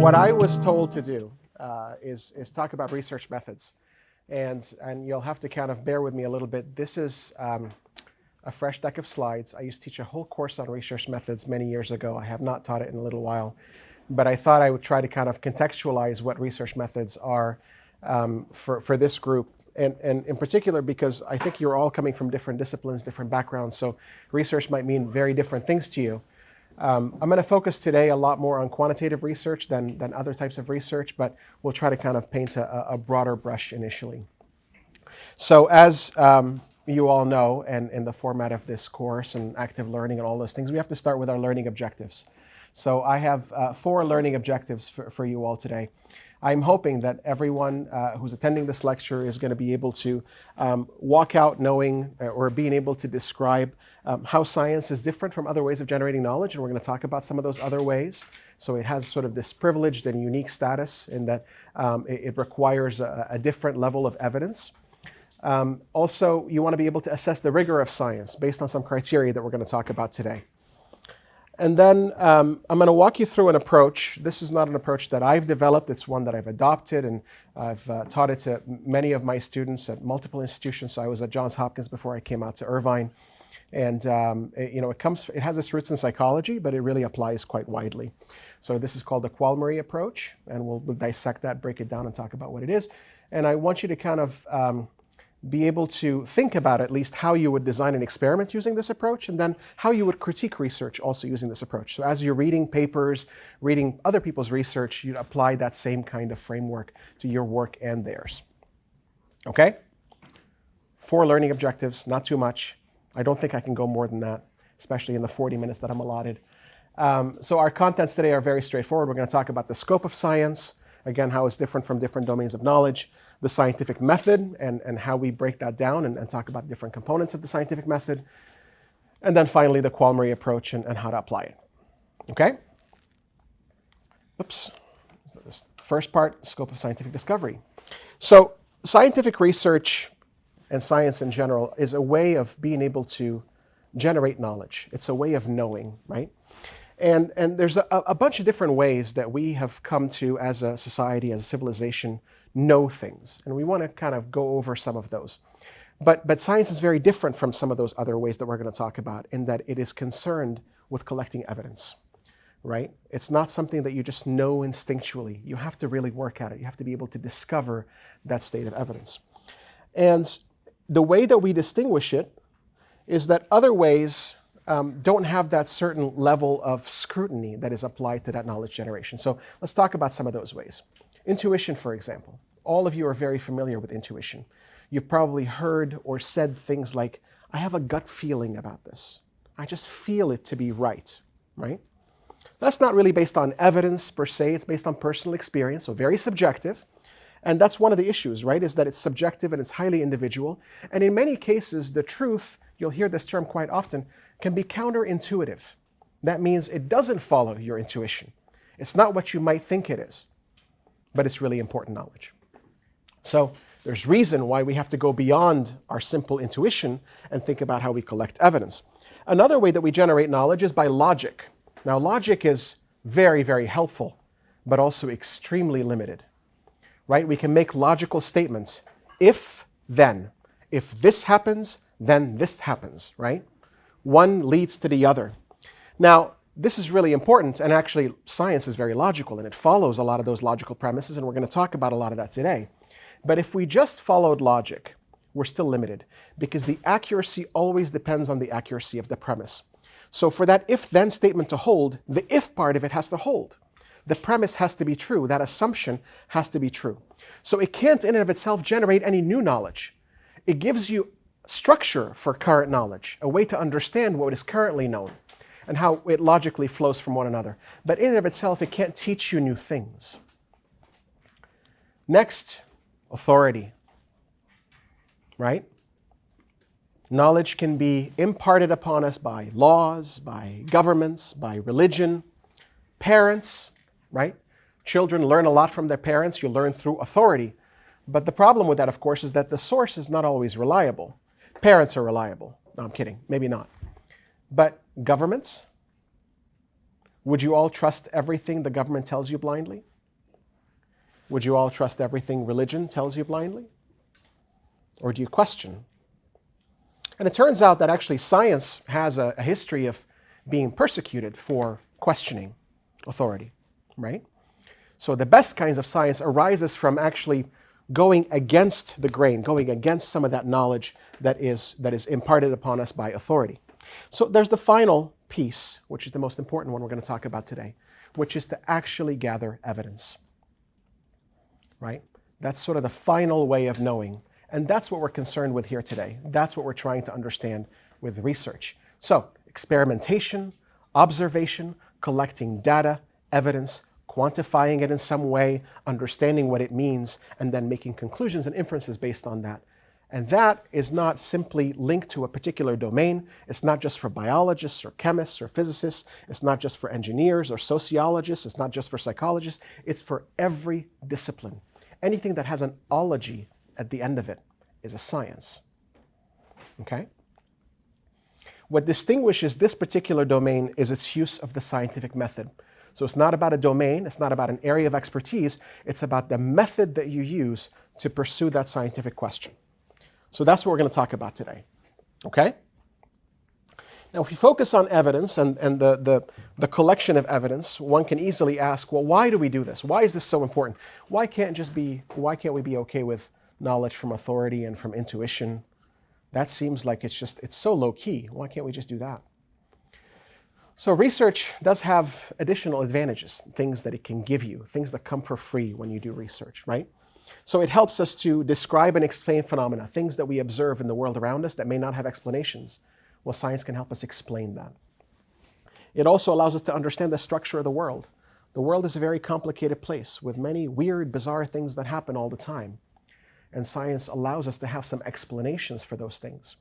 What I was told to do is talk about research methods. And you'll have to kind of bear with me a little bit. This is a fresh deck of slides. I used to teach a whole course on research methods many years ago. I have not taught it in a little while. But I thought I would try to kind of contextualize what research methods are for this group. And in particular, because I think you're all coming from different disciplines, different backgrounds. So research might mean very different things to you. I'm going to focus today a lot more on quantitative research than other types of research, but we'll try to kind of paint a broader brush initially. So as you all know, and in the format of this course and active learning and all those things, we have to start with our learning objectives. So I have 4 learning objectives for you all today. I'm hoping that everyone who's attending this lecture is going to be able to walk out knowing or being able to describe how science is different from other ways of generating knowledge, and we're going to talk about some of those other ways. So it has sort of this privileged and unique status in that it requires a different level of evidence. Also, you want to be able to assess the rigor of science based on some criteria that we're going to talk about today. And then I'm going to walk you through an approach. This is not an approach that I've developed. It's one that I've adopted, and I've taught it to many of my students at multiple institutions. So I was at Johns Hopkins before I came out to Irvine. And it has its roots in psychology, but it really applies quite widely. So this is called the qualmy approach, and we'll dissect that, break it down, and talk about what it is. And I want you to kind of be able to think about at least how you would design an experiment using this approach, and then how you would critique research also using this approach. So as you're reading papers, reading other people's research, you'd apply that same kind of framework to your work and theirs. Okay? 4 learning objectives, not too much. I don't think I can go more than that, especially in the 40 minutes that I'm allotted. So our contents today are very straightforward. We're going to talk about the scope of science, again, how it's different from different domains of knowledge, the scientific method, and how we break that down and talk about different components of the scientific method. And then finally, the qualmy approach and how to apply it. Okay? Oops. This first part, scope of scientific discovery. So scientific research and science in general is a way of being able to generate knowledge. It's a way of knowing, right? And there's a bunch of different ways that we have come to, as a society, as a civilization, know things. And we want to kind of go over some of those. But science is very different from some of those other ways that we're going to talk about, in that it is concerned with collecting evidence, right? It's not something that you just know instinctually. You have to really work at it. You have to be able to discover that state of evidence. And the way that we distinguish it is that other ways don't have that certain level of scrutiny that is applied to that knowledge generation. So let's talk about some of those ways. Intuition, for example. All of you are very familiar with intuition. You've probably heard or said things like, I have a gut feeling about this. I just feel it to be right? That's not really based on evidence per se. It's based on personal experience, so very subjective. And that's one of the issues, right, is that it's subjective and it's highly individual. And in many cases, the truth, you'll hear this term quite often, can be counterintuitive. That means it doesn't follow your intuition. It's not what you might think it is, but it's really important knowledge. So there's reason why we have to go beyond our simple intuition and think about how we collect evidence. Another way that we generate knowledge is by logic. Now, logic is very, very helpful, but also extremely limited, right? We can make logical statements. If, then. If this happens, then this happens, right? One leads to the other. Now, this is really important, and actually science is very logical, and it follows a lot of those logical premises, and we're going to talk about a lot of that today. But if we just followed logic, we're still limited, because the accuracy always depends on the accuracy of the premise. So for that if-then statement to hold, the if part of it has to hold. The premise has to be true. That assumption has to be true. So it can't in and of itself generate any new knowledge. It gives you structure for current knowledge, a way to understand what is currently known and how it logically flows from one another. But in and of itself, it can't teach you new things. Next, authority, right? Knowledge can be imparted upon us by laws, by governments, by religion, parents, right? Children learn a lot from their parents. You learn through authority. But the problem with that, of course, is that the source is not always reliable. Parents are reliable. No, I'm kidding. Maybe not. But governments? Would you all trust everything the government tells you blindly? Would you all trust everything religion tells you blindly? Or do you question? And it turns out that actually science has a history of being persecuted for questioning authority, right? So the best kinds of science arises from actually going against the grain, going against some of that knowledge that is imparted upon us by authority. So there's the final piece, which is the most important one we're going to talk about today, which is to actually gather evidence, right? That's sort of the final way of knowing. And that's what we're concerned with here today. That's what we're trying to understand with research. So experimentation, observation, collecting data, evidence, quantifying it in some way, understanding what it means, and then making conclusions and inferences based on that. And that is not simply linked to a particular domain. It's not just for biologists or chemists or physicists. It's not just for engineers or sociologists. It's not just for psychologists. It's for every discipline. Anything that has an ology at the end of it is a science. Okay? What distinguishes this particular domain is its use of the scientific method. So it's not about a domain, it's not about an area of expertise, it's about the method that you use to pursue that scientific question. So that's what we're going to talk about today. Okay? Now, if you focus on evidence and the collection of evidence, one can easily ask, well, why do we do this? Why is this so important? Why can't we be okay with knowledge from authority and from intuition? That seems like it's so low key. Why can't we just do that? So research does have additional advantages, things that it can give you, things that come for free when you do research, right? So it helps us to describe and explain phenomena, things that we observe in the world around us that may not have explanations. Well, science can help us explain that. It also allows us to understand the structure of the world. The world is a very complicated place with many weird, bizarre things that happen all the time. And science allows us to have some explanations for those things.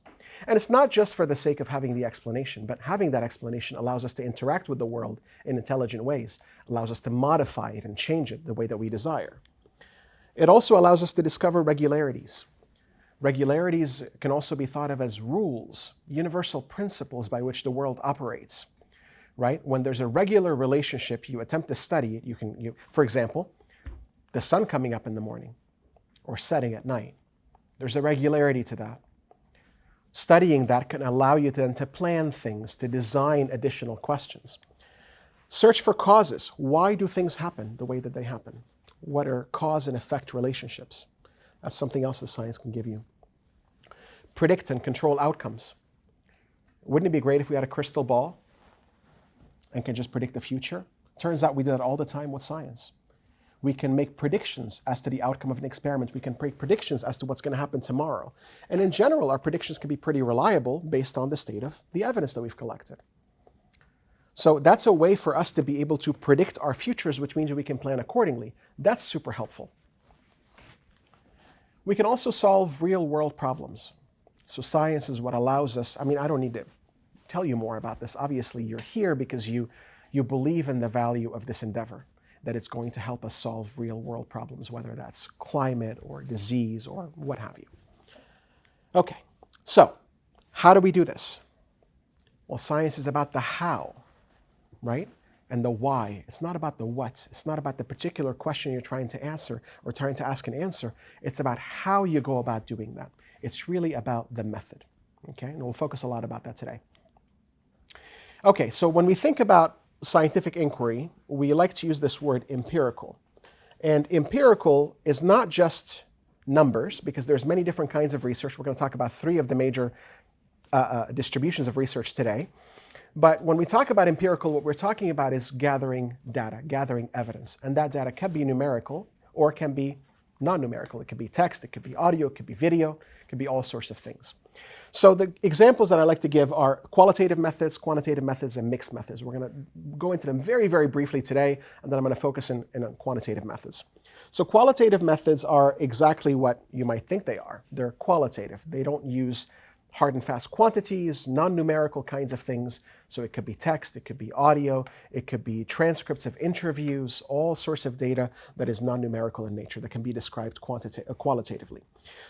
And it's not just for the sake of having the explanation, but having that explanation allows us to interact with the world in intelligent ways, allows us to modify it and change it the way that we desire. It also allows us to discover regularities. Regularities can also be thought of as rules, universal principles by which the world operates, right? When there's a regular relationship, you attempt to study it, for example, the sun coming up in the morning or setting at night. There's a regularity to that. Studying that can allow you then to plan things, to design additional questions. Search for causes. Why do things happen the way that they happen? What are cause and effect relationships? That's something else that science can give you. Predict and control outcomes. Wouldn't it be great if we had a crystal ball and can just predict the future? Turns out we do that all the time with science. We can make predictions as to the outcome of an experiment. We can make predictions as to what's going to happen tomorrow. And in general, our predictions can be pretty reliable based on the state of the evidence that we've collected. So that's a way for us to be able to predict our futures, which means we can plan accordingly. That's super helpful. We can also solve real-world problems. So science is what allows us, I don't need to tell you more about this. Obviously, you're here because you believe in the value of this endeavor, that it's going to help us solve real-world problems, whether that's climate or disease or what have you. Okay, so how do we do this? Well, science is about the how, right? And the why. It's not about the what. It's not about the particular question you're trying to answer or trying to ask and answer. It's about how you go about doing that. It's really about the method, okay? And we'll focus a lot about that today. Okay, so when we think about scientific inquiry, we like to use this word empirical. And empirical is not just numbers, because there's many different kinds of research. We're going to talk about 3 of the major distributions of research today. But when we talk about empirical, what we're talking about is gathering data, gathering evidence. And that data can be numerical or can be non-numerical. It could be text, it could be audio, it could be video, it could be all sorts of things. So the examples that I like to give are qualitative methods, quantitative methods, and mixed methods. We're going to go into them very, very briefly today, and then I'm going to focus in on quantitative methods. So qualitative methods are exactly what you might think they are. They're qualitative. They don't use hard and fast quantities, non-numerical kinds of things. So it could be text, it could be audio, it could be transcripts of interviews, all sorts of data that is non-numerical in nature that can be described qualitatively.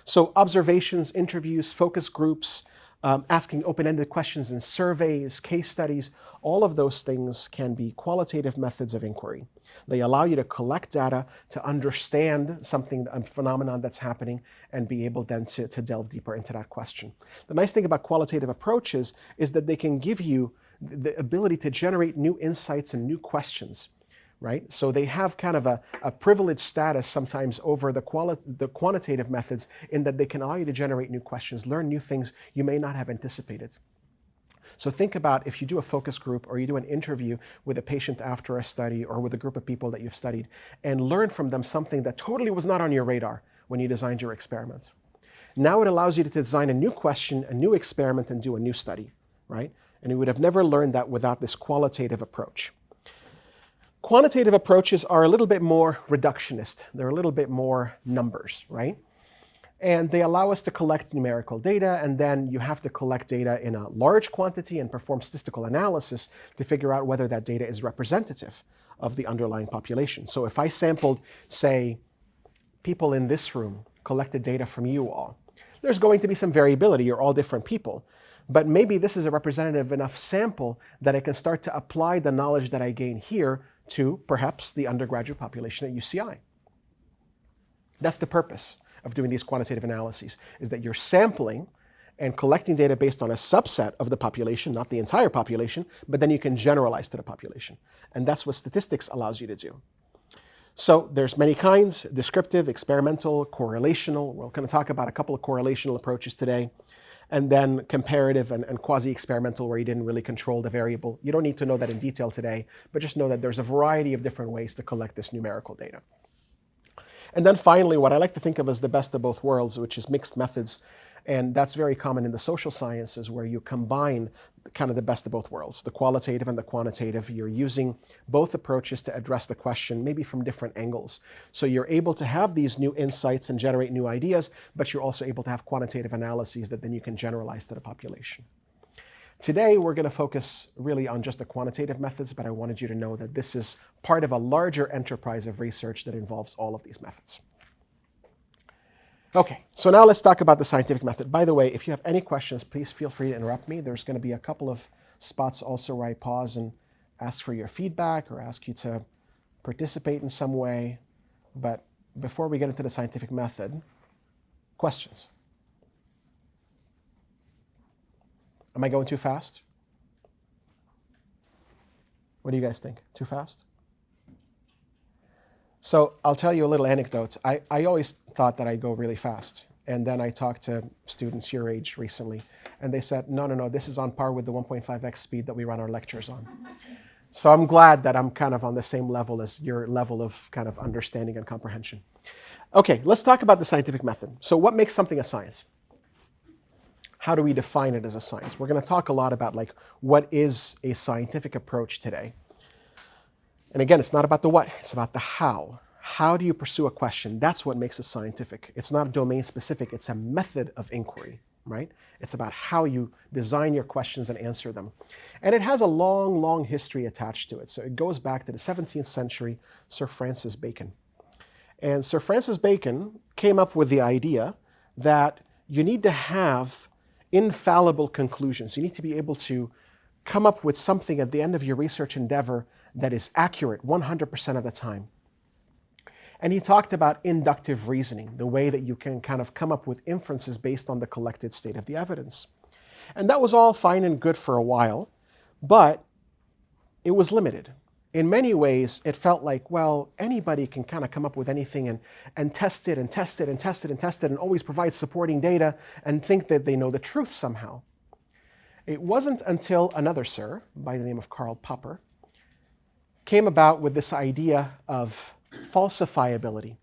So observations, interviews, focus groups, asking open-ended questions in surveys, case studies, all of those things can be qualitative methods of inquiry. They allow you to collect data, to understand something, a phenomenon that's happening, and be able then to delve deeper into that question. The nice thing about qualitative approaches is that they can give you the ability to generate new insights and new questions, right? So they have kind of a privileged status sometimes over the quantitative methods in that they can allow you to generate new questions, learn new things you may not have anticipated. So think about if you do a focus group or you do an interview with a patient after a study or with a group of people that you've studied and learn from them something that totally was not on your radar when you designed your experiment. Now it allows you to design a new question, a new experiment, and do a new study, right? And you would have never learned that without this qualitative approach. Quantitative approaches are a little bit more reductionist. They're a little bit more numbers, right? And they allow us to collect numerical data, and then you have to collect data in a large quantity and perform statistical analysis to figure out whether that data is representative of the underlying population. So if I sampled, say, people in this room, collected data from you all, there's going to be some variability. You're all different people. But maybe this is a representative enough sample that I can start to apply the knowledge that I gain here to perhaps the undergraduate population at UCI. That's the purpose of doing these quantitative analyses, is that you're sampling and collecting data based on a subset of the population, not the entire population, but then you can generalize to the population. And that's what statistics allows you to do. So there's many kinds: descriptive, experimental, correlational. We're going to talk about a couple of correlational approaches today. And then comparative and quasi-experimental, where you didn't really control the variable. You don't need to know that in detail today, but just know that there's a variety of different ways to collect this numerical data. And then finally, what I like to think of as the best of both worlds, which is mixed methods. And that's very common in the social sciences, where you combine kind of the best of both worlds, the qualitative and the quantitative. You're using both approaches to address the question, maybe from different angles. So you're able to have these new insights and generate new ideas, but you're also able to have quantitative analyses that then you can generalize to the population. Today, we're going to focus really on just the quantitative methods, but I wanted you to know that this is part of a larger enterprise of research that involves all of these methods. Okay, so now let's talk about the scientific method. By the way, if you have any questions, please feel free to interrupt me. There's going to be a couple of spots also where I pause and ask for your feedback or ask you to participate in some way. But before we get into the scientific method, questions? Am I going too fast? What do you guys think? Too fast? So I'll tell you a little anecdote. I always thought that I go really fast. And then I talked to students your age recently, and they said, no, this is on par with the 1.5x speed that we run our lectures on. So I'm glad that I'm kind of on the same level as your level of kind of understanding and comprehension. Okay, let's talk about the scientific method. So what makes something a science? How do we define it as a science? We're going to talk a lot about like what is a scientific approach today. And again, it's not about the what, it's about the how. How do you pursue a question? That's what makes it scientific. It's not domain specific, it's a method of inquiry, right? It's about how you design your questions and answer them. And it has a long, long history attached to it. So it goes back to the 17th century, Sir Francis Bacon. And Sir Francis Bacon came up with the idea that you need to have infallible conclusions. You need to be able to come up with something at the end of your research endeavor that is accurate 100% of the time. And he talked about inductive reasoning, the way that you can kind of come up with inferences based on the collected state of the evidence. And that was all fine and good for a while, but it was limited. In many ways, it felt like, well, anybody can kind of come up with anything and test it and test it and test it and test it and always provide supporting data and think that they know the truth somehow. It wasn't until another sir, by the name of Karl Popper, came about with this idea of falsifiability.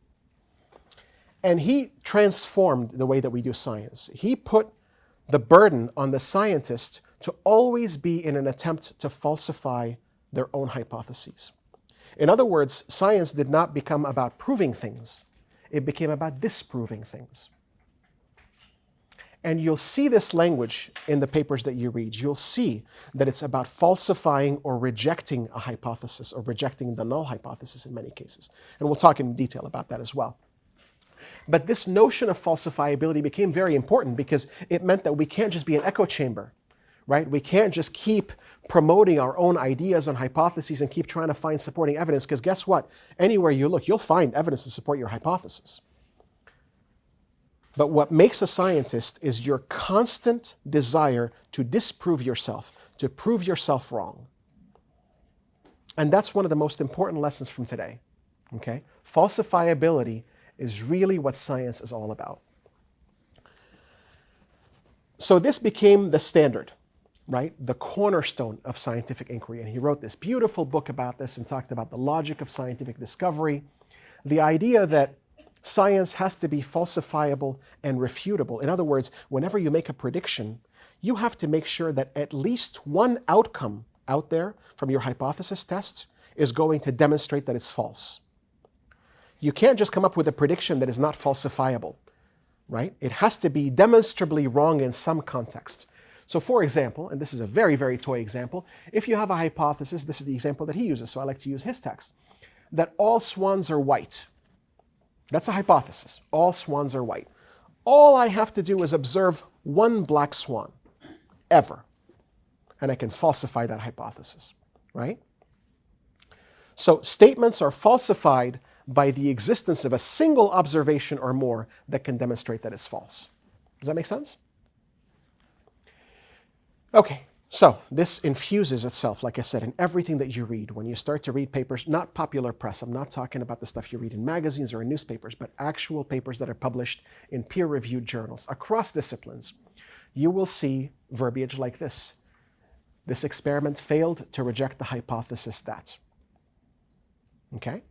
And he transformed the way that we do science. He put the burden on the scientist to always be in an attempt to falsify their own hypotheses. In other words, science did not become about proving things. It became about disproving things. And you'll see this language in the papers that you read. You'll see that it's about falsifying or rejecting a hypothesis or rejecting the null hypothesis in many cases. And we'll talk in detail about that as well. But this notion of falsifiability became very important because it meant that we can't just be an echo chamber, right? We can't just keep promoting our own ideas and hypotheses and keep trying to find supporting evidence, because guess what? Anywhere you look, you'll find evidence to support your hypothesis. But what makes a scientist is your constant desire to disprove yourself, to prove yourself wrong. And that's one of the most important lessons from today. Okay? Falsifiability is really what science is all about. So this became the standard, right? The cornerstone of scientific inquiry. And he wrote this beautiful book about this and talked about the logic of scientific discovery. The idea that science has to be falsifiable and refutable. In other words, whenever you make a prediction, you have to make sure that at least one outcome out there from your hypothesis test is going to demonstrate that it's false. You can't just come up with a prediction that is not falsifiable, right? It has to be demonstrably wrong in some context. So for example, and this is a very, very toy example, if you have a hypothesis, this is the example that he uses, so I like to use his text, that all swans are white. That's a hypothesis. All swans are white. All I have to do is observe one black swan, ever, and I can falsify that hypothesis, right? So statements are falsified by the existence of a single observation or more that can demonstrate that it's false. Does that make sense? Okay, so this infuses itself, like I said, in everything that you read. When you start to read papers, not popular press, I'm not talking about the stuff you read in magazines or in newspapers, but actual papers that are published in peer-reviewed journals across disciplines, you will see verbiage like this. This experiment failed to reject the hypothesis that. Okay?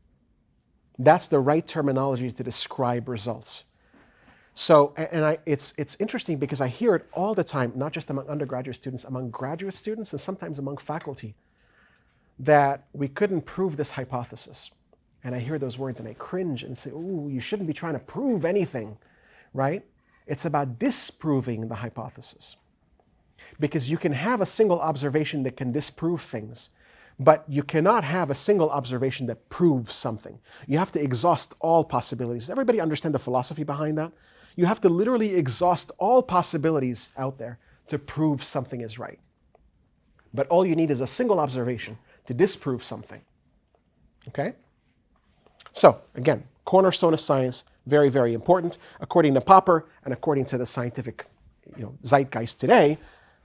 That's the right terminology to describe results. So, it's interesting because I hear it all the time, not just among undergraduate students, among graduate students and sometimes among faculty, that we couldn't prove this hypothesis. And I hear those words and I cringe and say, ooh, you shouldn't be trying to prove anything, right? It's about disproving the hypothesis. Because you can have a single observation that can disprove things, but you cannot have a single observation that proves something. You have to exhaust all possibilities. Does everybody understand the philosophy behind that? You have to literally exhaust all possibilities out there to prove something is right. But all you need is a single observation to disprove something. Okay? So, again, cornerstone of science, very, very important. According to Popper and according to the scientific zeitgeist today,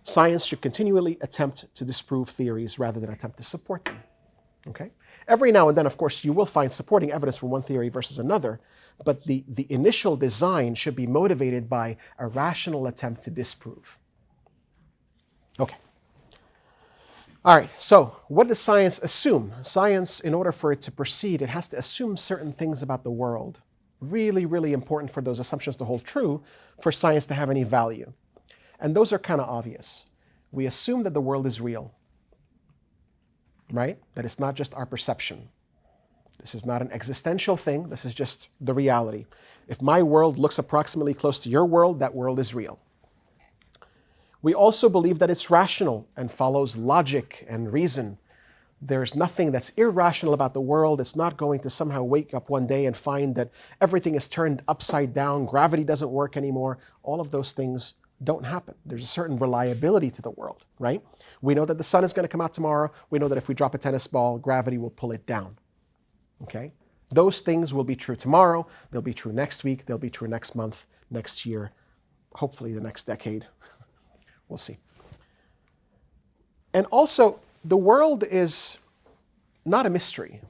science should continually attempt to disprove theories rather than attempt to support them. Okay? Every now and then, of course, you will find supporting evidence for one theory versus another, but the initial design should be motivated by a rational attempt to disprove. Okay. All right, so what does science assume? Science, in order for it to proceed, it has to assume certain things about the world. Really, really important for those assumptions to hold true for science to have any value. And those are kind of obvious. We assume that the world is real, right? That it's not just our perception. This is not an existential thing. This is just the reality. If my world looks approximately close to your world, that world is real. We also believe that it's rational and follows logic and reason. There's nothing that's irrational about the world. It's not going to somehow wake up one day and find that everything is turned upside down, gravity doesn't work anymore. All of those things don't happen. There's a certain reliability to the world, right? We know that the sun is going to come out tomorrow. We know that if we drop a tennis ball, gravity will pull it down, okay? Those things will be true tomorrow. They'll be true next week. They'll be true next month, next year, hopefully the next decade. We'll see. And also, the world is not a mystery,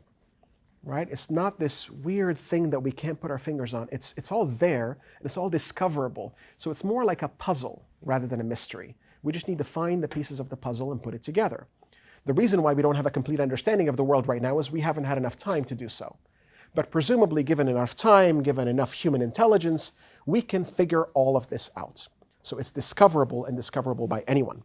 right? It's not this weird thing that we can't put our fingers on. It's all there, and it's all discoverable. So it's more like a puzzle rather than a mystery. We just need to find the pieces of the puzzle and put it together. The reason why we don't have a complete understanding of the world right now is we haven't had enough time to do so. But presumably, given enough time, given enough human intelligence, we can figure all of this out. So it's discoverable and discoverable by anyone.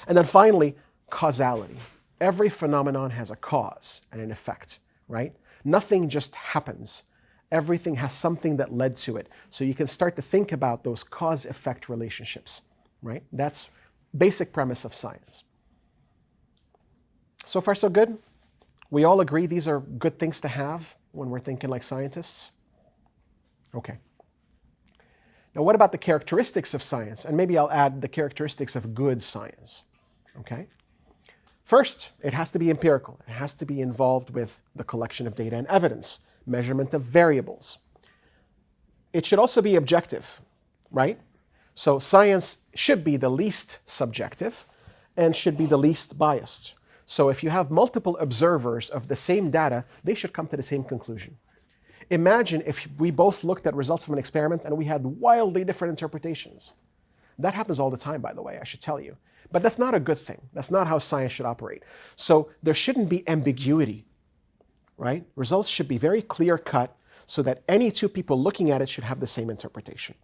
And then finally, causality. Every phenomenon has a cause and an effect, right? Nothing just happens. Everything has something that led to it. So you can start to think about those cause-effect relationships, right? That's basic premise of science. So far, so good? We all agree these are good things to have when we're thinking like scientists? Okay. Now, what about the characteristics of science? And maybe I'll add the characteristics of good science. Okay. First, it has to be empirical. It has to be involved with the collection of data and evidence, measurement of variables. It should also be objective, right? So science should be the least subjective and should be the least biased. So if you have multiple observers of the same data, they should come to the same conclusion. Imagine if we both looked at results from an experiment and we had wildly different interpretations. That happens all the time, by the way, I should tell you. But that's not a good thing. That's not how science should operate. So there shouldn't be ambiguity, right? Results should be very clear-cut so that any two people looking at it should have the same interpretation.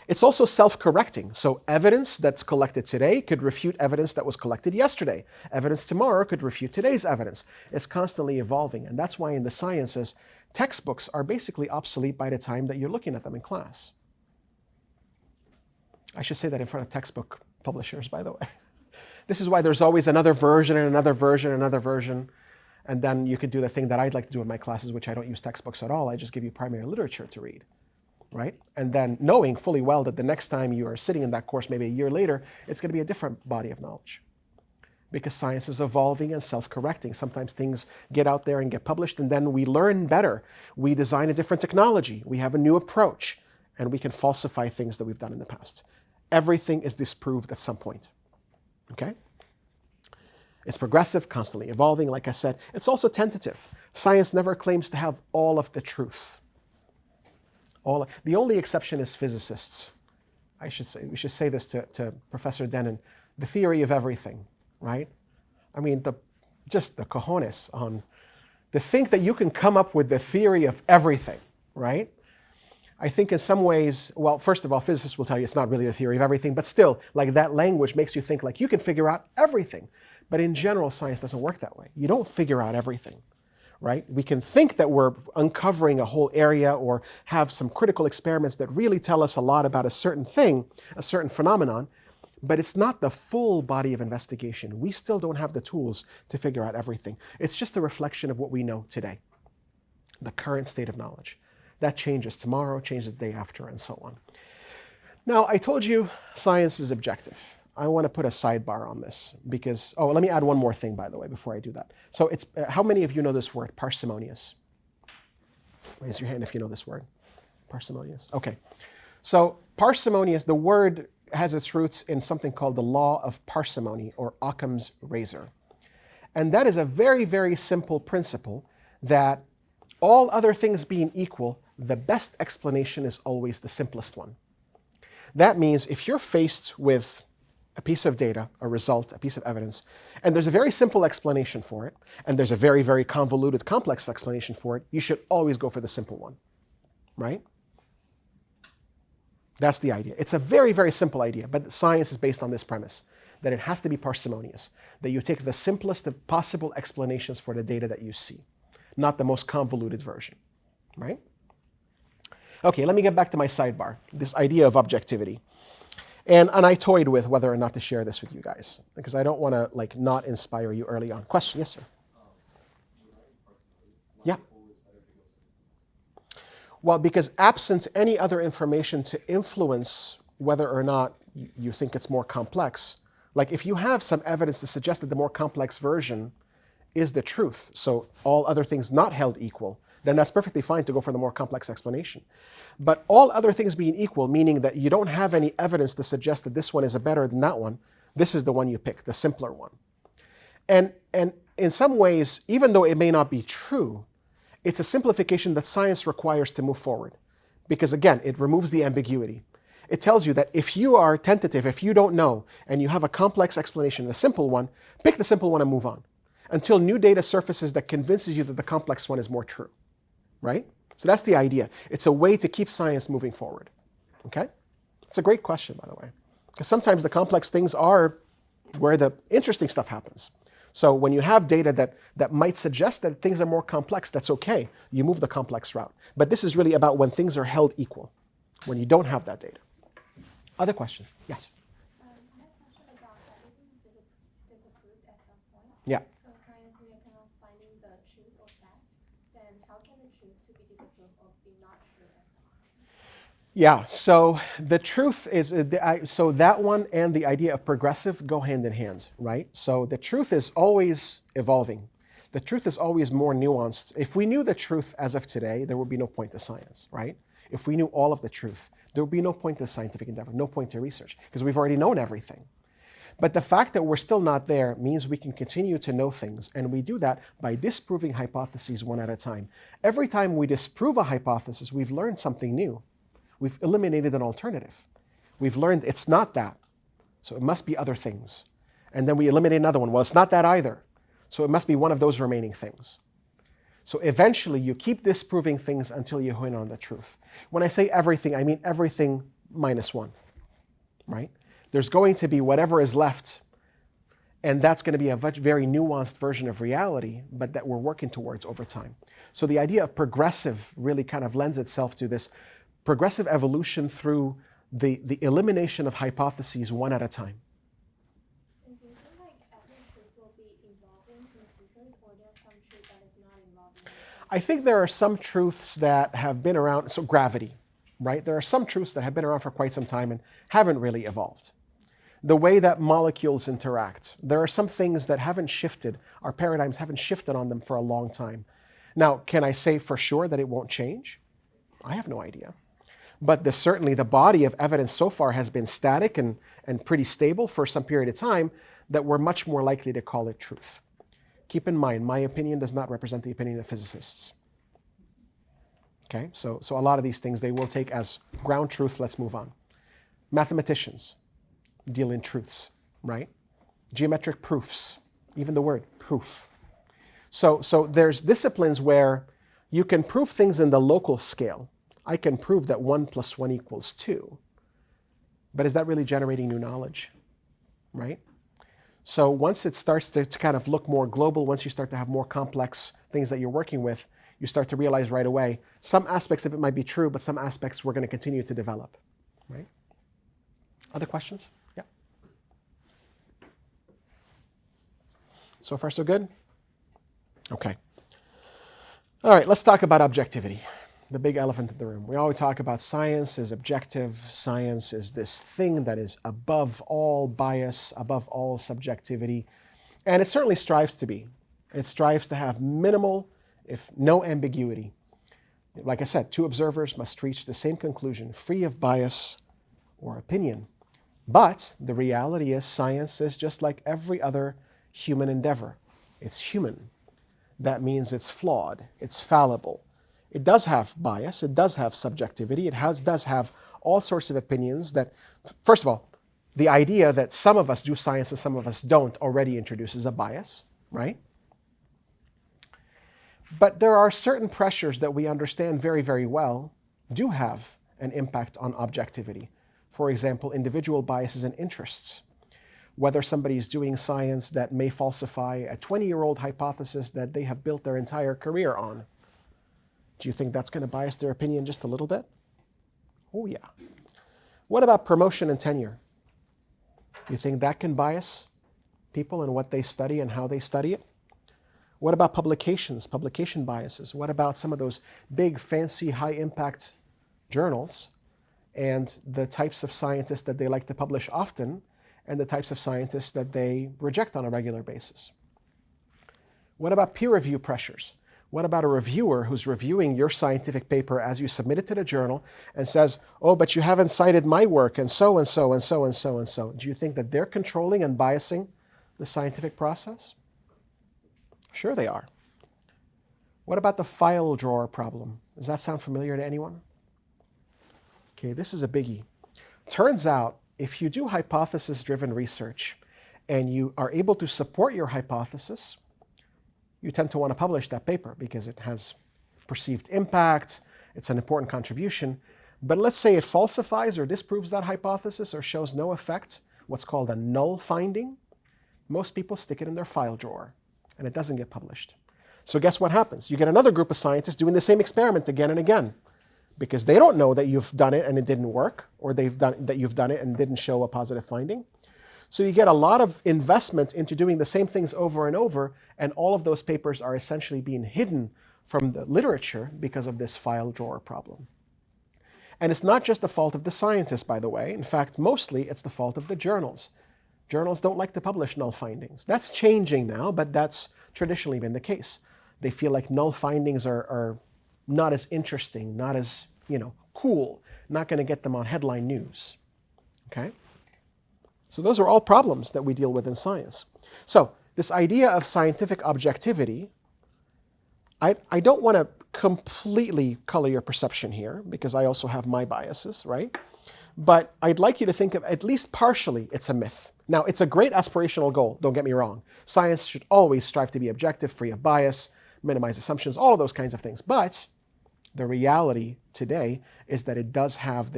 It's also self-correcting. So evidence that's collected today could refute evidence that was collected yesterday. Evidence tomorrow could refute today's evidence. It's constantly evolving. And that's why in the sciences, textbooks are basically obsolete by the time that you're looking at them in class. I should say that in front of textbook publishers, by the way. This is why there's always another version and another version and another version. And then you could do the thing that I'd like to do in my classes, which I don't use textbooks at all. I just give you primary literature to read, right? And then knowing fully well that the next time you are sitting in that course, maybe a year later, it's going to be a different body of knowledge. Because science is evolving and self-correcting. Sometimes things get out there and get published, and then we learn better. We design a different technology. We have a new approach, and we can falsify things that we've done in the past. Everything is disproved at some point, okay? It's progressive, constantly evolving, like I said. It's also tentative. Science never claims to have all of the truth. The only exception is physicists. We should say this to Professor Denon, the theory of everything, right? I mean, just the cojones on, to think that you can come up with the theory of everything, right? I think in some ways, well, first of all, physicists will tell you it's not really the theory of everything, but still, like that language makes you think like you can figure out everything. But in general, science doesn't work that way. You don't figure out everything, right? We can think that we're uncovering a whole area or have some critical experiments that really tell us a lot about a certain thing, a certain phenomenon, but it's not the full body of investigation. We still don't have the tools to figure out everything. It's just a reflection of what we know today, the current state of knowledge. That changes tomorrow, changes the day after, and so on. Now, I told you science is objective. I want to put a sidebar on this because, oh, let me add one more thing, by the way, before I do that. So it's, how many of you know this word, parsimonious? Raise your hand if you know this word, parsimonious. Okay. So parsimonious, the word has its roots in something called the law of parsimony, or Occam's razor. And that is a very, very simple principle that all other things being equal, the best explanation is always the simplest one. That means if you're faced with a piece of data, a result, a piece of evidence, and there's a very simple explanation for it, and there's a very, very convoluted, complex explanation for it, you should always go for the simple one, right? That's the idea. It's a very, very simple idea, but science is based on this premise, that it has to be parsimonious, that you take the simplest of possible explanations for the data that you see, not the most convoluted version, right? Okay, let me get back to my sidebar, this idea of objectivity. And I toyed with whether or not to share this with you guys, because I don't want to like not inspire you early on. Question, yes, sir? Yeah. Well, because absent any other information to influence whether or not you think it's more complex, like if you have some evidence to suggest that the more complex version is the truth, so all other things not held equal, then that's perfectly fine to go for the more complex explanation. But all other things being equal, meaning that you don't have any evidence to suggest that this one is better than that one, this is the one you pick, the simpler one. And in some ways, even though it may not be true, it's a simplification that science requires to move forward. Because again, it removes the ambiguity. It tells you that if you are tentative, if you don't know, and you have a complex explanation, a simple one, pick the simple one and move on, until new data surfaces that convinces you that the complex one is more true, right? So that's the idea. It's a way to keep science moving forward, okay? It's a great question, by the way, because sometimes the complex things are where the interesting stuff happens. So when you have data that might suggest that things are more complex, that's okay. You move the complex route. But this is really about when things are held equal, when you don't have that data. Other questions? Yes? I have a question about everything is disapproved at some point. Yeah. So science we cannot finding the truth of that. Then how can the truth to be disapproved or be not true as harm? Yeah, so the truth is, so that one and the idea of progressive go hand in hand, right? So the truth is always evolving. The truth is always more nuanced. If we knew the truth as of today, there would be no point to science, right? If we knew all of the truth, there would be no point to scientific endeavor, no point to research, because we've already known everything. But the fact that we're still not there means we can continue to know things, and we do that by disproving hypotheses one at a time. Every time we disprove a hypothesis, we've learned something new. We've eliminated an alternative. We've learned it's not that, so it must be other things. And then we eliminate another one. Well, it's not that either, so it must be one of those remaining things. So eventually, you keep disproving things until you hone on the truth. When I say everything, I mean everything minus one, right? There's going to be whatever is left, and that's going to be a very nuanced version of reality, but that we're working towards over time. So the idea of progressive really kind of lends itself to this progressive evolution through the elimination of hypotheses one at a time. And do you think like every truth will be evolving in the future, or there's some truth that is not evolving? I think there are some truths that have been around, so gravity, right? There are some truths that have been around for quite some time and haven't really evolved. The way that molecules interact, there are some things that haven't shifted. Our paradigms haven't shifted on them for a long time. Now, can I say for sure that it won't change? I have no idea. But certainly the body of evidence so far has been static and pretty stable for some period of time that we're much more likely to call it truth. Keep in mind, my opinion does not represent the opinion of physicists. Okay, so a lot of these things they will take as ground truth. Let's move on. Mathematicians deal in truths, right? Geometric proofs, even the word proof. So there's disciplines where you can prove things in the local scale. I can prove that 1 + 1 = 2. But is that really generating new knowledge, right? So once it starts to kind of look more global, once you start to have more complex things that you're working with, you start to realize right away, some aspects of it might be true, but some aspects we're going to continue to develop, right? Other questions? Yeah. So far, so good? Okay. All right, let's talk about objectivity, the big elephant in the room. We always talk about science is objective. Science is this thing that is above all bias, above all subjectivity. And it certainly strives to be. It strives to have minimal, if no ambiguity. Like I said, two observers must reach the same conclusion, free of bias or opinion. But the reality is science is just like every other human endeavor. It's human. That means it's flawed, it's fallible. It does have bias, it does have subjectivity, it does have all sorts of opinions that, first of all, the idea that some of us do science and some of us don't already introduces a bias, right? But there are certain pressures that we understand very, very well do have an impact on objectivity. For example, individual biases and interests. Whether somebody is doing science that may falsify a 20-year-old hypothesis that they have built their entire career on. Do you think that's going to bias their opinion just a little bit? Oh yeah. What about promotion and tenure? Do you think that can bias people and what they study and how they study it? What about publications, publication biases? What about some of those big, fancy, high-impact journals and the types of scientists that they like to publish often and the types of scientists that they reject on a regular basis? What about peer review pressures? What about a reviewer who's reviewing your scientific paper as you submit it to the journal and says, oh, but you haven't cited my work and so and so and so and so and so? Do you think that they're controlling and biasing the scientific process? Sure they are. What about the file drawer problem? Does that sound familiar to anyone? Okay, this is a biggie. Turns out, if you do hypothesis-driven research and you are able to support your hypothesis, you tend to want to publish that paper because it has perceived impact, it's an important contribution. But let's say it falsifies or disproves that hypothesis or shows no effect, what's called a null finding. Most people stick it in their file drawer and it doesn't get published. So guess what happens? You get another group of scientists doing the same experiment again and again because they don't know that you've done it and it didn't work, or you've done it and didn't show a positive finding. So you get a lot of investment into doing the same things over and over, and all of those papers are essentially being hidden from the literature because of this file drawer problem. And it's not just the fault of the scientists, by the way. In fact, mostly it's the fault of the journals. Journals don't like to publish null findings. That's changing now, but that's traditionally been the case. They feel like null findings are not as interesting, not as, cool, not going to get them on headline news. Okay? So those are all problems that we deal with in science. So this idea of scientific objectivity, I don't want to completely color your perception here because I also have my biases, right? But I'd like you to think of at least partially it's a myth. Now, it's a great aspirational goal, don't get me wrong. Science should always strive to be objective, free of bias, minimize assumptions, all of those kinds of things. But the reality today is that it does have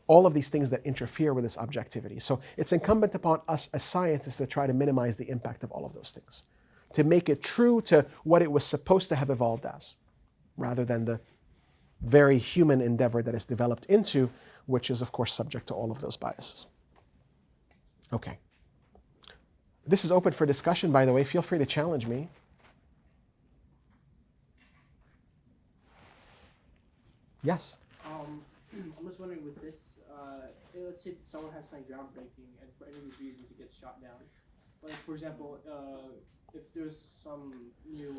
all of these things that interfere with this objectivity. So it's incumbent upon us as scientists to try to minimize the impact of all of those things, to make it true to what it was supposed to have evolved as, rather than the very human endeavor that it's developed into, which is, of course, subject to all of those biases. Okay. This is open for discussion, by the way. Feel free to challenge me. Yes? I'm just wondering with this, let's say someone has something groundbreaking and for any of these reasons it gets shot down. Like, for example, if there's some new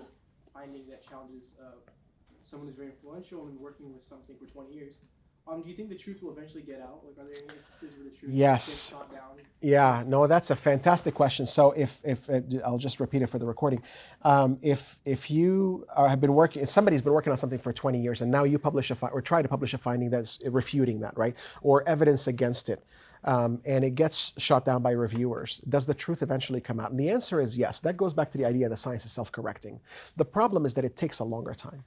finding that challenges someone who's very influential and working with something for 20 years, do you think the truth will eventually get out? Like, are there any instances where the truth gets shot down? Yeah, no, that's a fantastic question. So if I'll just repeat it for the recording. If you have been working, somebody's been working on something for 20 years and now you publish or try to publish a finding that's refuting that, right? Or evidence against it. And it gets shot down by reviewers. Does the truth eventually come out? And the answer is yes. That goes back to the idea that science is self-correcting. The problem is that it takes a longer time.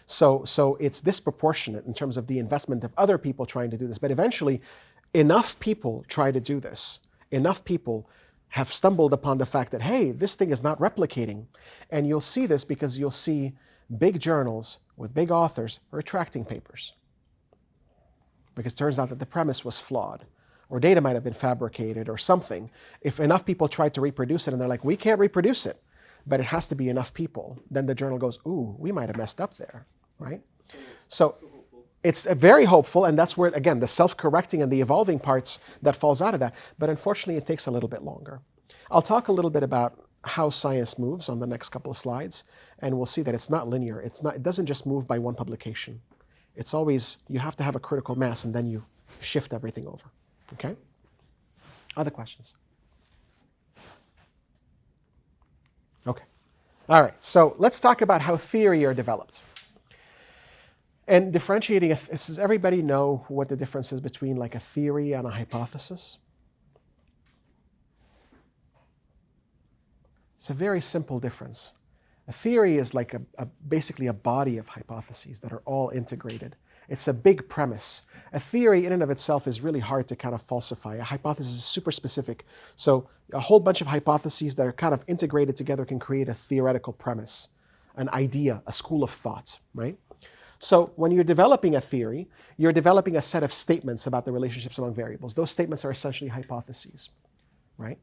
So it's disproportionate in terms of the investment of other people trying to do this. But eventually, enough people try to do this. Enough people have stumbled upon the fact that, hey, this thing is not replicating. And you'll see this because you'll see big journals with big authors retracting papers. Because it turns out that the premise was flawed, or data might have been fabricated or something. If enough people tried to reproduce it and they're like, we can't reproduce it, but it has to be enough people, then the journal goes, ooh, we might have messed up there, right? So it's very hopeful, and that's where, again, the self-correcting and the evolving parts that falls out of that. But unfortunately, it takes a little bit longer. I'll talk a little bit about how science moves on the next couple of slides, and we'll see that it's not linear. It doesn't just move by one publication. It's always, you have to have a critical mass, and then you shift everything over, okay? Other questions? Okay. All right, so let's talk about how theory are developed. And differentiating, does everybody know what the difference is between like a theory and a hypothesis? It's a very simple difference. A theory is like basically a body of hypotheses that are all integrated. It's a big premise. A theory in and of itself is really hard to kind of falsify. A hypothesis is super specific. So a whole bunch of hypotheses that are kind of integrated together can create a theoretical premise, an idea, a school of thought, right? So when you're developing a theory, you're developing a set of statements about the relationships among variables. Those statements are essentially hypotheses, right?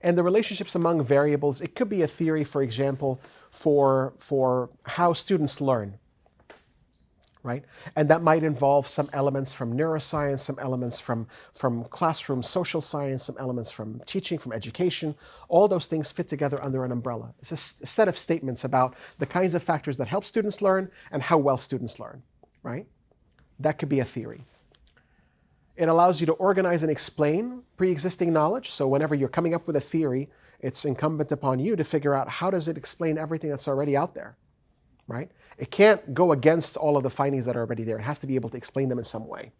And the relationships among variables, it could be a theory, for example, for how students learn, right? And that might involve some elements from neuroscience, some elements from classroom social science, some elements from teaching, from education. All those things fit together under an umbrella. It's a set of statements about the kinds of factors that help students learn and how well students learn, right? That could be a theory. It allows you to organize and explain pre-existing knowledge. So whenever you're coming up with a theory, it's incumbent upon you to figure out how does it explain everything that's already out there, right? It can't go against all of the findings that are already there. It has to be able to explain them in some way.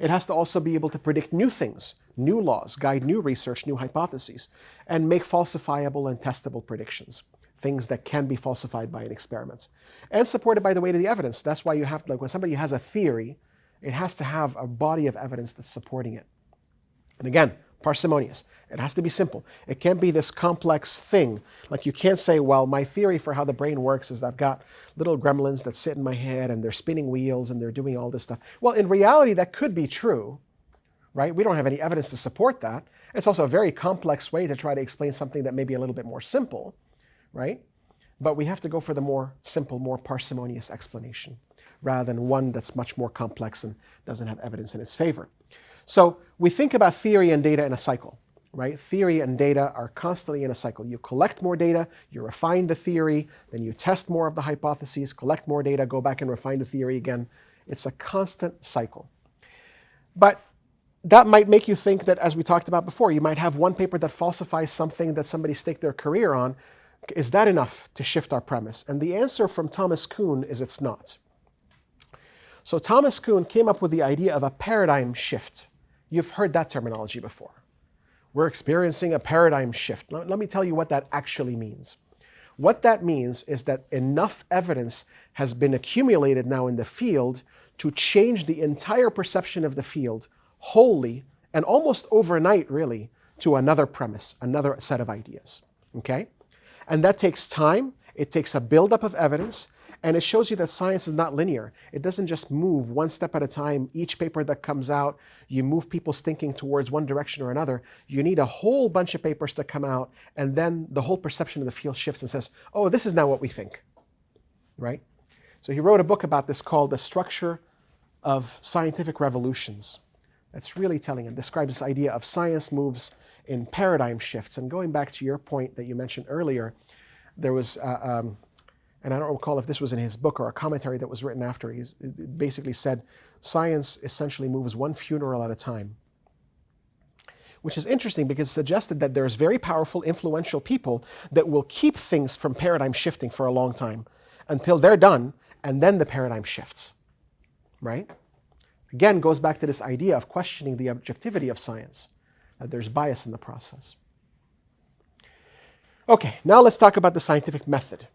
It has to also be able to predict new things, new laws, guide new research, new hypotheses, and make falsifiable and testable predictions, things that can be falsified by an experiment, and supported by the weight of the evidence. That's why you have to, like when somebody has a theory, it has to have a body of evidence that's supporting it. And again, parsimonious. It has to be simple. It can't be this complex thing. Like you can't say, well, my theory for how the brain works is I've got little gremlins that sit in my head and they're spinning wheels and they're doing all this stuff. Well, in reality, that could be true, right? We don't have any evidence to support that. It's also a very complex way to try to explain something that may be a little bit more simple, right? but we have to go for the more simple, more parsimonious explanation, rather than one that's much more complex and doesn't have evidence in its favor. So we think about theory and data in a cycle, right? Theory and data are constantly in a cycle. You collect more data, you refine the theory, then you test more of the hypotheses, collect more data, go back and refine the theory again. It's a constant cycle. But that might make you think that, as we talked about before, you might have one paper that falsifies something that somebody staked their career on. Is that enough to shift our premise? And the answer from Thomas Kuhn is it's not. So Thomas Kuhn came up with the idea of a paradigm shift. You've heard that terminology before. We're experiencing a paradigm shift. Let me tell you what that actually means. What that means is that enough evidence has been accumulated now in the field to change the entire perception of the field wholly and almost overnight, really, to another premise, another set of ideas. Okay? And that takes time, it takes a buildup of evidence, and it shows you that science is not linear. It doesn't just move one step at a time. Each paper that comes out, you move people's thinking towards one direction or another. You need a whole bunch of papers to come out, and then the whole perception of the field shifts and says, oh, this is now what we think, right? So he wrote a book about this called The Structure of Scientific Revolutions. That's really telling and describes this idea of science moves in paradigm shifts. And going back to your point that you mentioned earlier, there was, and I don't recall if this was in his book or a commentary that was written after, he basically said, science essentially moves one funeral at a time. Which is interesting because it suggested that there's very powerful, influential people that will keep things from paradigm shifting for a long time until they're done, and then the paradigm shifts, right? Again, goes back to this idea of questioning the objectivity of science, that there's bias in the process. Okay, now let's talk about the scientific method.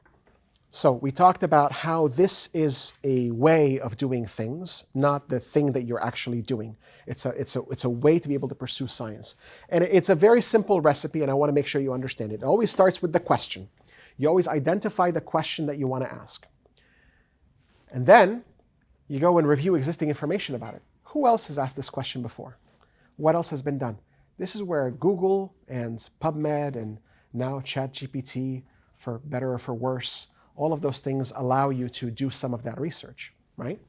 So we talked about how this is a way of doing things, not the thing that you're actually doing. It's a way to be able to pursue science. And it's a very simple recipe, and I want to make sure you understand it. It always starts with the question. You always identify the question that you want to ask. And then you go and review existing information about it. Who else has asked this question before? What else has been done? This is where Google and PubMed and now ChatGPT, for better or for worse, all of those things allow you to do some of that research, right?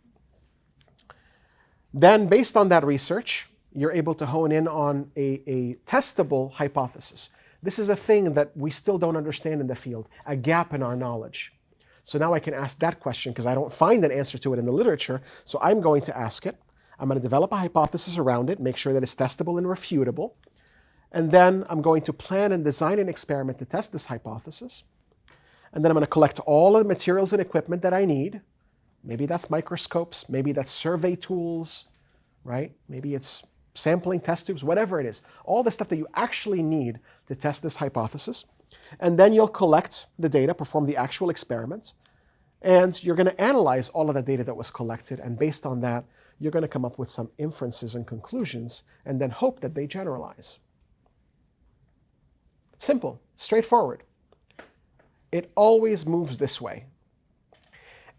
Then based on that research, you're able to hone in on a testable hypothesis. This is a thing that we still don't understand in the field, a gap in our knowledge. So now I can ask that question because I don't find an answer to it in the literature, so I'm going to ask it. I'm going to develop a hypothesis around it, make sure that it's testable and refutable, and then I'm going to plan and design an experiment to test this hypothesis. And then I'm going to collect all of the materials and equipment that I need. Maybe that's microscopes, maybe that's survey tools, right? Maybe it's sampling test tubes, whatever it is. All the stuff that you actually need to test this hypothesis. And then you'll collect the data, perform the actual experiment, and you're going to analyze all of the data that was collected. And based on that, you're going to come up with some inferences and conclusions, and then hope that they generalize. Simple, straightforward. It always moves this way.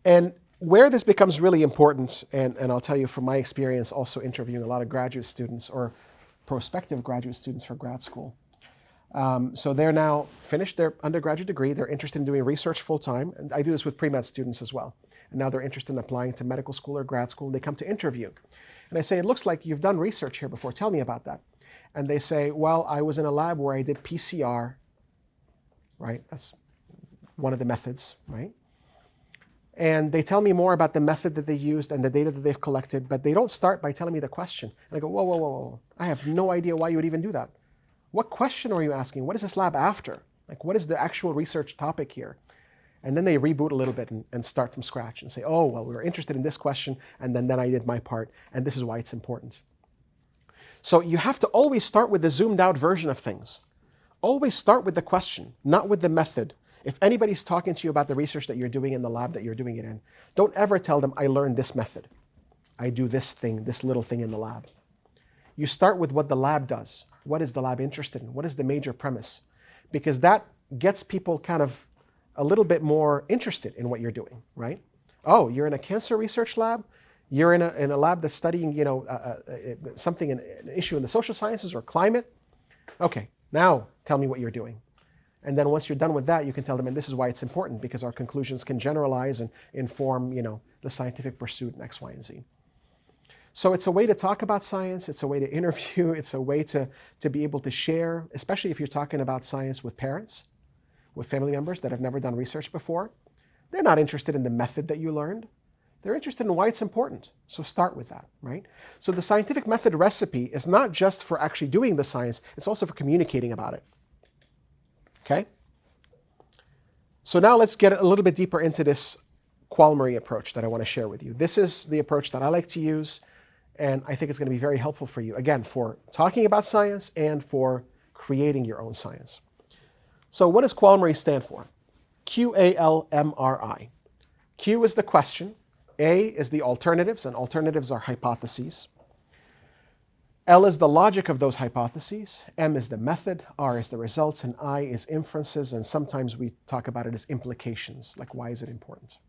And where this becomes really important, and I'll tell you from my experience also interviewing a lot of graduate students or prospective graduate students for grad school. So they're now finished their undergraduate degree, they're interested in doing research full-time, and I do this with pre-med students as well. And now they're interested in applying to medical school or grad school, and they come to interview. And I say, it looks like you've done research here before, tell me about that. And they say, well, I was in a lab where I did PCR, right? That's one of the methods, right? And they tell me more about the method that they used and the data that they've collected, but they don't start by telling me the question. And I go, whoa, whoa, whoa, whoa. I have no idea why you would even do that. What question are you asking? What is this lab after? Like, what is the actual research topic here? And then they reboot a little bit and start from scratch and say, oh, well, we were interested in this question, and then I did my part, and this is why it's important. So you have to always start with the zoomed out version of things. Always start with the question, not with the method. If anybody's talking to you about the research that you're doing in the lab that you're doing it in, don't ever tell them, I learned this method. I do this thing, this little thing in the lab. You start with what the lab does. What is the lab interested in? What is the major premise? Because that gets people kind of a little bit more interested in what you're doing, right? Oh, you're in a cancer research lab? You're in a lab that's studying, something, an issue in the social sciences or climate? Okay, now tell me what you're doing. And then once you're done with that, you can tell them, and this is why it's important, because our conclusions can generalize and inform, the scientific pursuit in X, Y, and Z. So it's a way to talk about science. It's a way to interview. It's a way to be able to share, especially if you're talking about science with parents, with family members that have never done research before. They're not interested in the method that you learned. They're interested in why it's important. So start with that, right? So the scientific method recipe is not just for actually doing the science, it's also for communicating about it. Okay? So now let's get a little bit deeper into this qualmy approach that I want to share with you. This is the approach that I like to use, and I think it's going to be very helpful for you, again, for talking about science and for creating your own science. So what does qualmy stand for? QALMRI. Q is the question, A is the alternatives, and alternatives are hypotheses. L is the logic of those hypotheses, M is the method, R is the results, and I is inferences, and sometimes we talk about it as implications, like why is it important?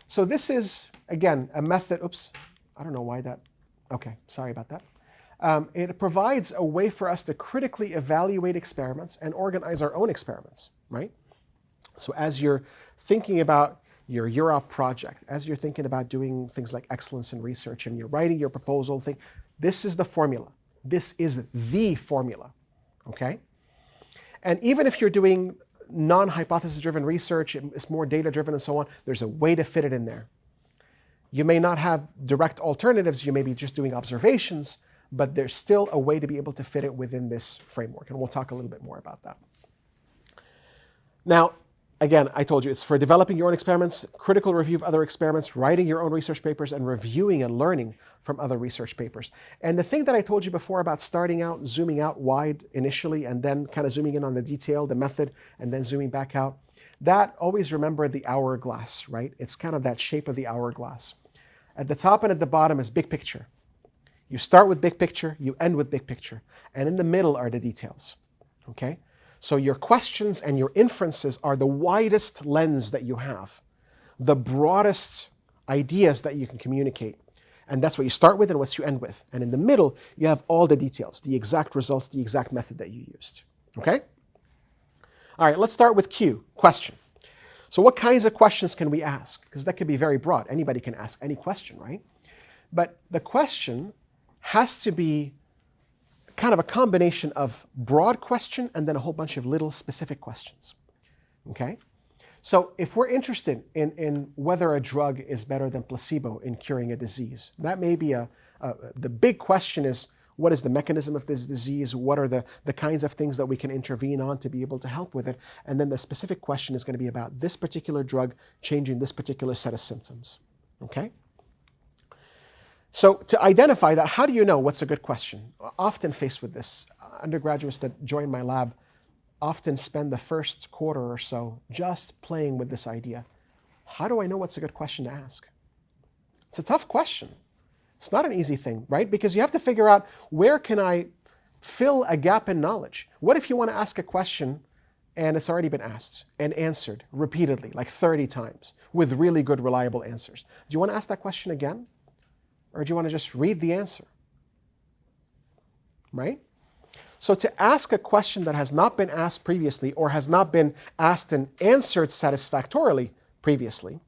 So this is, again, a method, oops, I don't know why that, okay, sorry about that. It provides a way for us to critically evaluate experiments and organize our own experiments, right? So as you're thinking about your Europe project, as you're thinking about doing things like excellence in research and you're writing your proposal, this is the formula. This is the formula, okay? And even if you're doing non-hypothesis-driven research, it's more data-driven and so on, there's a way to fit it in there. You may not have direct alternatives, you may be just doing observations, but there's still a way to be able to fit it within this framework, and we'll talk a little bit more about that. Now, again, I told you, it's for developing your own experiments, critical review of other experiments, writing your own research papers, and reviewing and learning from other research papers. And the thing that I told you before about starting out, zooming out wide initially, and then kind of zooming in on the detail, the method, and then zooming back out, that, always remember the hourglass, right? It's kind of that shape of the hourglass. At the top and at the bottom is big picture. You start with big picture, you end with big picture. And in the middle are the details, okay? So your questions and your inferences are the widest lens that you have, the broadest ideas that you can communicate. And that's what you start with and what you end with. And in the middle, you have all the details, the exact results, the exact method that you used, okay? All right, let's start with Q, question. So what kinds of questions can we ask? Because that could be very broad. Anybody can ask any question, right? But the question has to be kind of a combination of broad question and then a whole bunch of little specific questions, okay? So if we're interested in whether a drug is better than placebo in curing a disease, that may be the big question is, what is the mechanism of this disease? What are the kinds of things that we can intervene on to be able to help with it? And then the specific question is going to be about this particular drug changing this particular set of symptoms, okay? So to identify that, how do you know what's a good question? Often faced with this, undergraduates that join my lab often spend the first quarter or so just playing with this idea. How do I know what's a good question to ask? It's a tough question. It's not an easy thing, right? Because you have to figure out, where can I fill a gap in knowledge? What if you want to ask a question and it's already been asked and answered repeatedly, like 30 times, with really good, reliable answers? Do you want to ask that question again? Or do you want to just read the answer? Right? So to ask a question that has not been asked previously or has not been asked and answered satisfactorily previously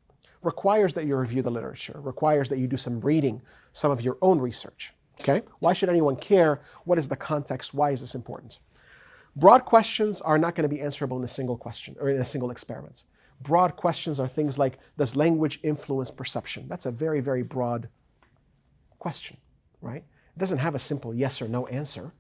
requires that you review the literature, requires that you do some reading, some of your own research. Okay? Why should anyone care? What is the context? Why is this important? Broad questions are not going to be answerable in a single question or in a single experiment. Broad questions are things like, does language influence perception? That's a very, very broad question, right? It doesn't have a simple yes or no answer.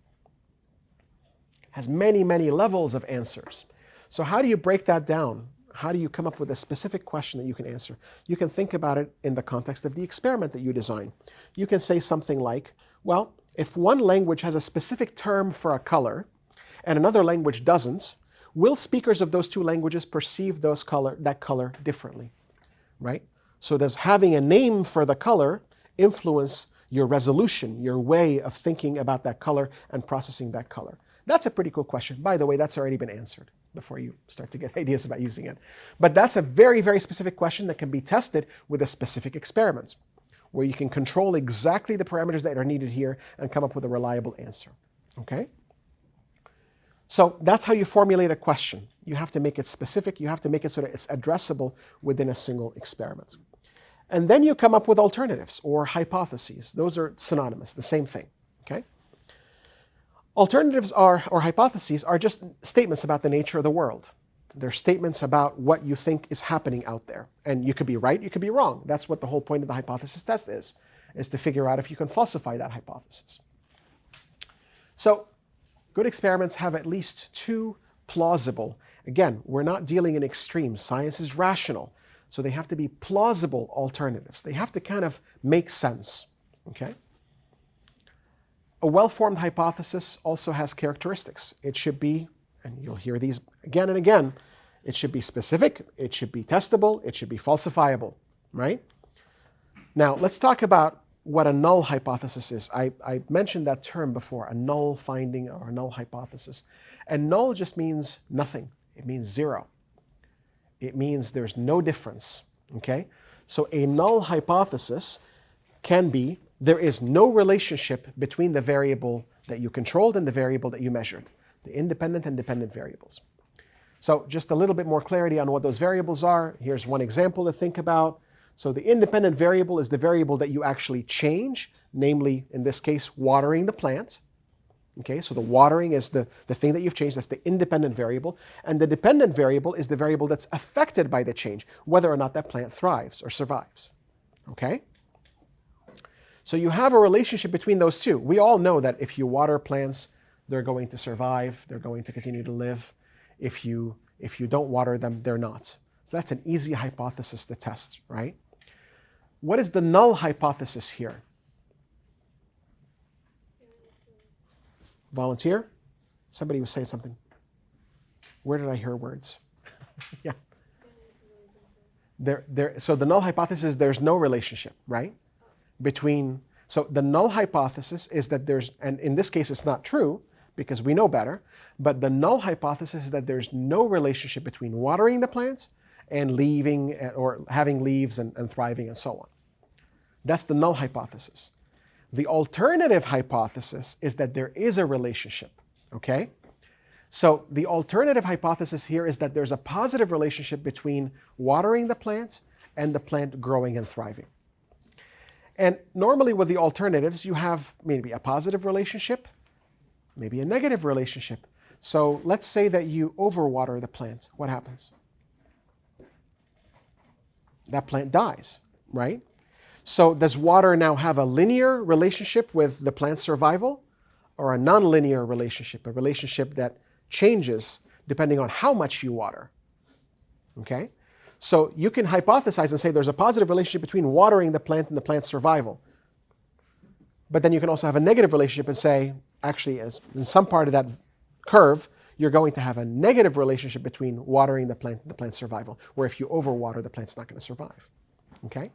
It has many, many levels of answers. So how do you break that down? How do you come up with a specific question that you can answer? You can think about it in the context of the experiment that you design. You can say something like, well, if one language has a specific term for a color and another language doesn't, will speakers of those two languages perceive that color differently, right? So does having a name for the color influence your resolution, your way of thinking about that color and processing that color? That's a pretty cool question. By the way, that's already been answered before you start to get ideas about using it. But that's a very, very specific question that can be tested with a specific experiment, where you can control exactly the parameters that are needed here and come up with a reliable answer, okay? So that's how you formulate a question. You have to make it specific. You have to make it so that it's addressable within a single experiment. And then you come up with alternatives or hypotheses. Those are synonymous, the same thing. Okay? Alternatives or hypotheses are just statements about the nature of the world. They're statements about what you think is happening out there. And you could be right, you could be wrong. That's what the whole point of the hypothesis test is to figure out if you can falsify that hypothesis. So good experiments have at least two plausible. Again, we're not dealing in extremes. Science is rational. So they have to be plausible alternatives. They have to kind of make sense. Okay? A well-formed hypothesis also has characteristics. It should be, and you'll hear these again and again, it should be specific, it should be testable, it should be falsifiable, right? Now, let's talk about what a null hypothesis is. I mentioned that term before, a null finding or a null hypothesis. And null just means nothing. It means zero. It means there's no difference, okay? So a null hypothesis can be there is no relationship between the variable that you controlled and the variable that you measured, the independent and dependent variables. So just a little bit more clarity on what those variables are. Here's one example to think about. So the independent variable is the variable that you actually change, namely, in this case, watering the plant. Okay, so the watering is the thing that you've changed. That's the independent variable. And the dependent variable is the variable that's affected by the change, whether or not that plant thrives or survives. Okay? So you have a relationship between those two. We all know that if you water plants, they're going to survive, they're going to continue to live. If you don't water them, they're not. So that's an easy hypothesis to test, right? What is the null hypothesis here? Volunteer? Somebody was saying something. Where did I hear words? Yeah. So the null hypothesis is there's no relationship, right? So the null hypothesis is that there's, and in this case it's not true because we know better, but the null hypothesis is that there's no relationship between watering the plants and leaving or having leaves and thriving and so on. That's the null hypothesis. The alternative hypothesis is that there is a relationship, okay? So the alternative hypothesis here is that there's a positive relationship between watering the plant and the plant growing and thriving. And normally with the alternatives, you have maybe a positive relationship, maybe a negative relationship. So let's say that you overwater the plant. What happens? That plant dies, right? So does water now have a linear relationship with the plant's survival or a nonlinear relationship, a relationship that changes depending on how much you water? Okay? So you can hypothesize and say there's a positive relationship between watering the plant and the plant's survival. But then you can also have a negative relationship and say, actually, as in some part of that curve, you're going to have a negative relationship between watering the plant and the plant's survival, where if you overwater, the plant's not going to survive. Okay?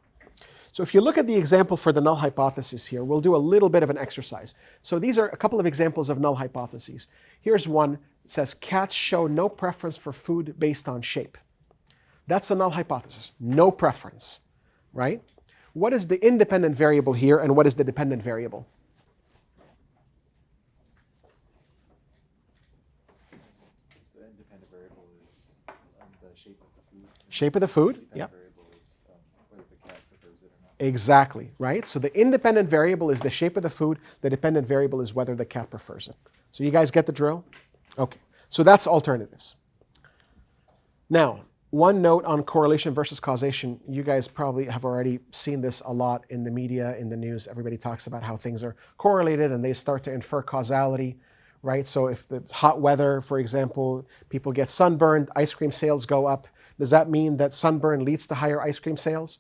So if you look at the example for the null hypothesis here, we'll do a little bit of an exercise. So these are a couple of examples of null hypotheses. Here's one. It says cats show no preference for food based on shape. That's a null hypothesis. No preference, right? What is the independent variable here and what is the dependent variable? The independent variable is the shape of the food. Shape of the food, yep. Variable is whether the cat prefers it or not. Exactly, right? So the independent variable is the shape of the food. The dependent variable is whether the cat prefers it. So you guys get the drill? Okay, so that's alternatives. Now, one note on correlation versus causation. You guys probably have already seen this a lot in the media, in the news. Everybody talks about how things are correlated and they start to infer causality, right? So if the hot weather, for example, people get sunburned, ice cream sales go up. Does that mean that sunburn leads to higher ice cream sales?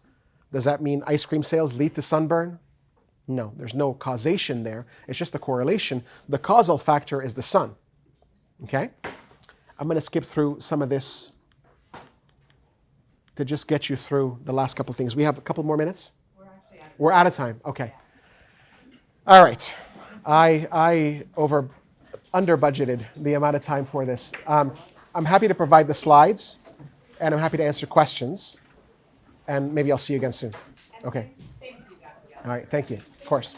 Does that mean ice cream sales lead to sunburn? No, there's no causation there. It's just a correlation. The causal factor is the sun, okay? I'm going to skip through some of this to just get you through the last couple of things. We have a couple more minutes? We're out of time. Okay. All right. I under budgeted the amount of time for this. I'm happy to provide the slides, and I'm happy to answer questions. And maybe I'll see you again soon. Okay. All right. Thank you. Of course.